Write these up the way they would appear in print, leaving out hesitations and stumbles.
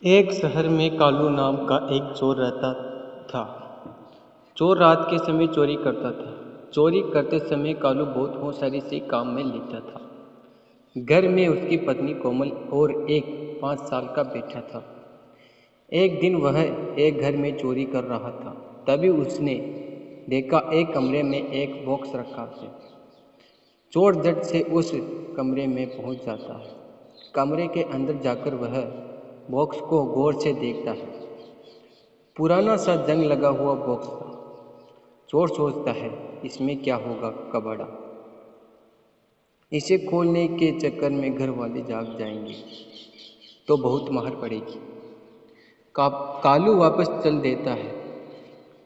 एक शहर में कालू नाम का एक चोर रहता था। चोर रात के समय चोरी करता था। चोरी करते समय कालू बहुत होशियारी से काम में लेता था। घर में उसकी पत्नी कोमल और एक 5 साल का बेटा था। एक दिन वह एक घर में चोरी कर रहा था। तभी उसने देखा एक कमरे में एक बॉक्स रखा है। चोर झट से उस कमरे में पहुंच जाता है। कमरे के अंदर जाकर वह बॉक्स को गौर से देखता है। पुराना सा जंग लगा हुआ बॉक्स था। चोर सोचता है, इसमें क्या होगा कबाड़ा। इसे खोलने के चक्कर में घर वाले जाग जाएंगे तो बहुत मार पड़ेगी। कालू वापस चल देता है,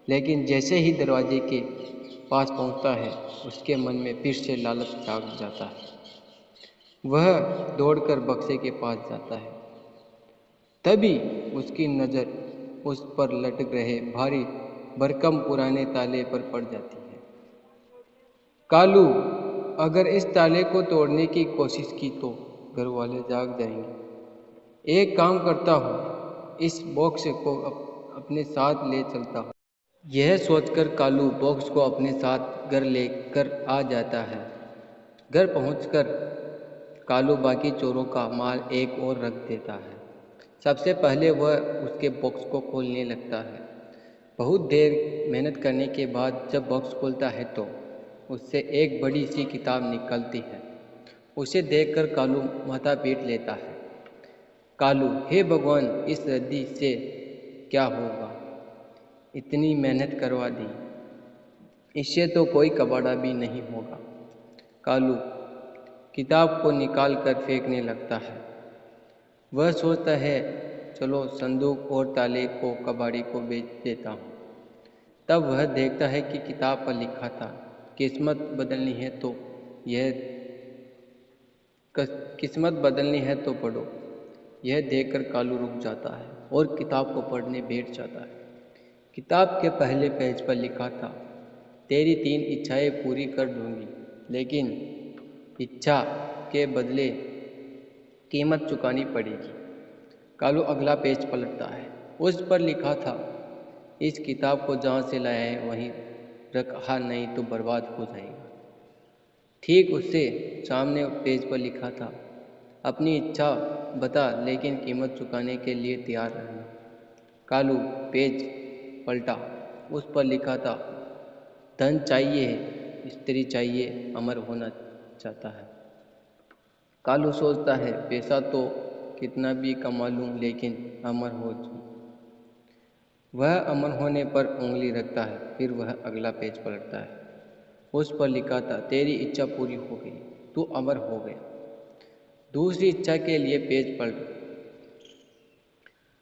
लेकिन जैसे ही दरवाजे के पास पहुंचता है उसके मन में फिर से लालच जाग जाता है। वह दौड़कर बक्से के पास जाता है। तभी उसकी नज़र उस पर लटक रहे भारी भरकम पुराने ताले पर पड़ जाती है। कालू, अगर इस ताले को तोड़ने की कोशिश की तो घर वाले जाग जाएंगे। एक काम करता हूँ, इस बॉक्स को अपने साथ ले चलता हूँ। यह सोचकर कालू बॉक्स को अपने साथ घर लेकर आ जाता है। घर पहुंचकर कालू बाकी चोरों का माल एक और रख देता है। सबसे पहले वह उसके बॉक्स को खोलने लगता है। बहुत देर मेहनत करने के बाद जब बॉक्स खुलता है तो उससे एक बड़ी सी किताब निकलती है। उसे देखकर कालू माथा पीट लेता है। कालू, हे भगवान, इस रद्दी से क्या होगा? इतनी मेहनत करवा दी, इससे तो कोई कबाड़ा भी नहीं होगा। कालू किताब को निकाल कर फेंकने लगता है। वह सोचता है, चलो संदूक और ताले को कबाड़ी को बेच देता हूँ। तब वह देखता है कि किताब पर लिखा था, किस्मत बदलनी है तो किस्मत बदलनी है तो पढ़ो। यह देखकर कालू रुक जाता है और किताब को पढ़ने बैठ जाता है। किताब के पहले पेज पर लिखा था, तेरी 3 इच्छाएं पूरी कर दूंगी, लेकिन इच्छा के बदले कीमत चुकानी पड़ेगी। कालू अगला पेज पलटता है। उस पर लिखा था, इस किताब को जहाँ से लाया है वहीं रखा, नहीं तो बर्बाद हो जाएगा। ठीक उससे सामने पेज पर लिखा था, अपनी इच्छा बता, लेकिन कीमत चुकाने के लिए तैयार रहना। कालू पेज पलटा। उस पर लिखा था, धन चाहिए है, स्त्री चाहिए, अमर होना चाहता है। कालू सोचता है, पैसा तो कितना भी कमा लूँ, लेकिन अमर हो जाऊँ। वह अमर होने पर उंगली रखता है। फिर वह अगला पेज पलटता है। उस पर लिखा था, तेरी इच्छा पूरी हो गई, तू अमर हो गया। दूसरी इच्छा के लिए पेज पलट।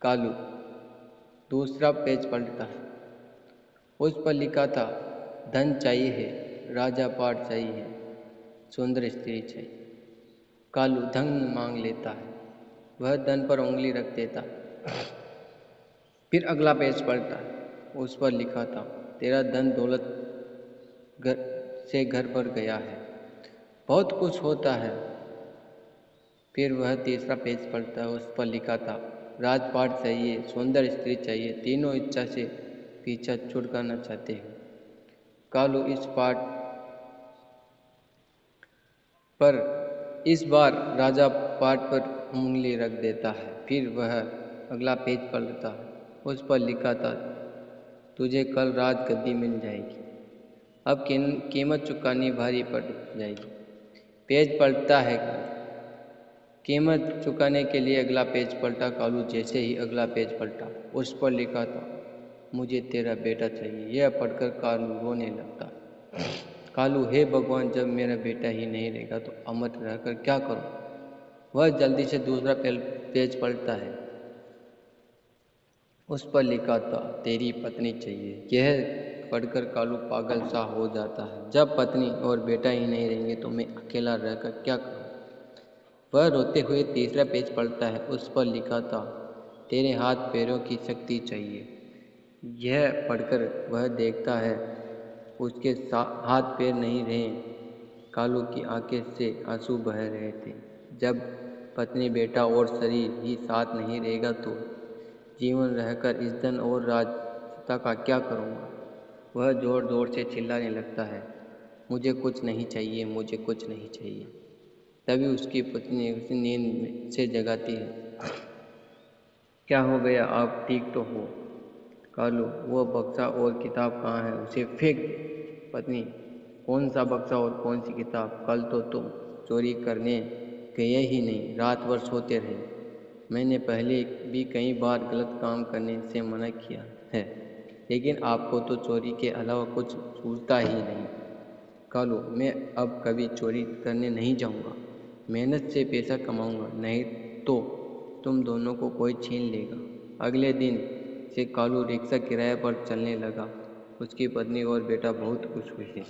कालू दूसरा पेज पलटता है। उस पर लिखा था, धन चाहिए है, राजा पाट चाहिए, सुंदर स्त्री चाहिए। कालू धन मांग लेता है। वह धन पर उंगली रख देता है। फिर अगला पेज पलटा। उस पर लिखा था, तेरा धन दौलत घर पर गया है, बहुत कुछ होता है। फिर वह तीसरा पेज पलटा। उस पर लिखा था, राजपाट चाहिए, सुंदर स्त्री चाहिए, तीनों इच्छा से पीछा छुड़काना चाहते हैं। कालू पर इस बार राजा पाट पर उंगली रख देता है। फिर वह अगला पेज पलटता है। उस पर लिखा था, तुझे कल रात गद्दी मिल जाएगी, अब कीमत चुकानी भारी पड़ जाएगी। पेज पलटता है। कीमत चुकाने के लिए अगला पेज पलटा। कालू जैसे ही अगला पेज पलटा, उस पर लिखा था, मुझे तेरा बेटा चाहिए। यह पढ़कर कालू रोने लगता। कालू, हे भगवान, जब मेरा बेटा ही नहीं रहेगा तो अमर रहकर क्या करूं? वह जल्दी से दूसरा पेज पलटता है। उस पर लिखा था, तेरी पत्नी चाहिए। यह पढ़कर कालू पागल सा हो जाता है। जब पत्नी और बेटा ही नहीं रहेंगे तो मैं अकेला रहकर क्या करूं? वह रोते हुए तीसरा पेज पढ़ता है। उस पर लिखा था, तेरे हाथ पैरों की शक्ति चाहिए। यह पढ़कर वह देखता है उसके हाथ पैर नहीं रहे। कालू की आंखें से आंसू बह रहे थे। जब पत्नी, बेटा और शरीर ही साथ नहीं रहेगा तो जीवन रहकर इस धन और राजता का क्या करूँगा। वह ज़ोर ज़ोर से चिल्लाने लगता है, मुझे कुछ नहीं चाहिए, मुझे कुछ नहीं चाहिए। तभी उसकी पत्नी उसे नींद से जगाती है। क्या हो गया, आप ठीक तो हो? कालू, वो बक्सा और किताब कहाँ है, उसे फेंक दे। पत्नी, कौन सा बक्सा और कौन सी किताब? कल तो तुम चोरी करने गए ही नहीं, रात भर सोते रहे। मैंने पहले भी कई बार गलत काम करने से मना किया है, लेकिन आपको तो चोरी के अलावा कुछ सूझता ही नहीं। कालू, मैं अब कभी चोरी करने नहीं जाऊंगा। मेहनत से पैसा कमाऊंगा, नहीं तो तुम दोनों को कोई छीन लेगा। अगले दिन से कालू रिक्शा किराए पर चलने लगा। उसकी पत्नी और बेटा बहुत खुश हुए।